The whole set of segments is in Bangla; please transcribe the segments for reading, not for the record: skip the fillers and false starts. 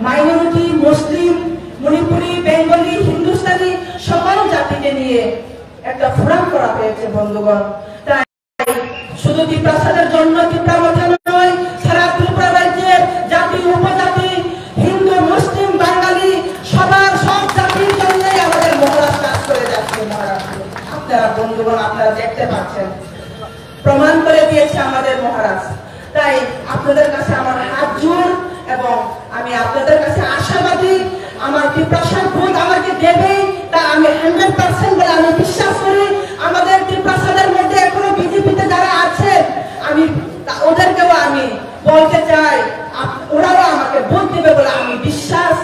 মাইনরিটি মুসলিম মণিপুরি বেঙ্গলি হিন্দুস্তানি সকল জাতিকে নিয়ে একটা ফোরাম করা হয়েছে বন্ধুগণ। তাই শুধু ত্রিপ্রাসাদের জন্য ত্রিপুরা নয়, সারা ত্রিপুরা রাজ্যের জাতি উপজাতি হিন্দু মুসলিম বাঙালি সবার সব জাতির জন্য আমাদের মহারাজ কাজ করে যাচ্ছে। আপনারা বন্ধুগণ আপনারা দেখতে পাচ্ছেন, প্রমাণ করে দিয়েছে আমাদের মহারাজ। তাই আপনাদের কাছে আমার হাত জোর এবং আমি আপনাদের কাছে আশাবাদী, আমার ত্রিপ্রাসাদ ভোট আমাকে দেবে তা আমি 100% বলে আমি বিশ্বাস করি। আমাদের ত্রিপ্রাসাদের মধ্যে এখনো বিজেপিতে যারা আছে আমি ওদেরকেও আমি বলতে চাই ওরাও আমাকে ভোট দেবে বলে আমি বিশ্বাস,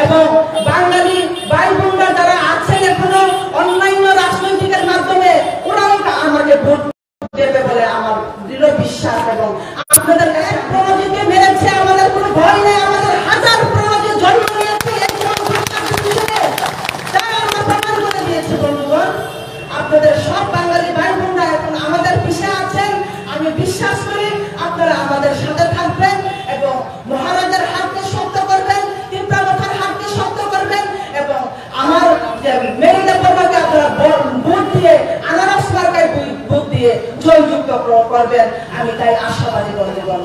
এবং বাঙালি ভাই বোনরা যারা আছেন এখনো অন্যান্য রাজনৈতিকের মাধ্যমে ওরাও আমাকে ভোট দেবে বলে আমার দৃঢ় বিশ্বাস। এবং আপনাদের কাছে প্রণতিকে মেরেছে, আমাদের কোনো ভয় নেই, আমাদের হাজার প্রণতি জন্ম নিয়েছে প্রমাণ করে দিয়েছে বন্ধুগণ। আপনাদের সব বাঙালি ভাই বোনরা এখন আমাদের পিছে আছেন, আমি বিশ্বাস করি আপনারা আমাদের সাথে থাকবেন এবং মহারাজের হাতকে শক্ত করবেন, ত্রিপুরার হাতকে শক্ত করবেন এবং আমার মেরিনা পর্বকে আপনারা ভোট দিয়ে আনারস মার্কায় ভোট দিয়ে জয়যুক্ত করবেন, আমি তাই আশাবাদী বন্ধুগণ।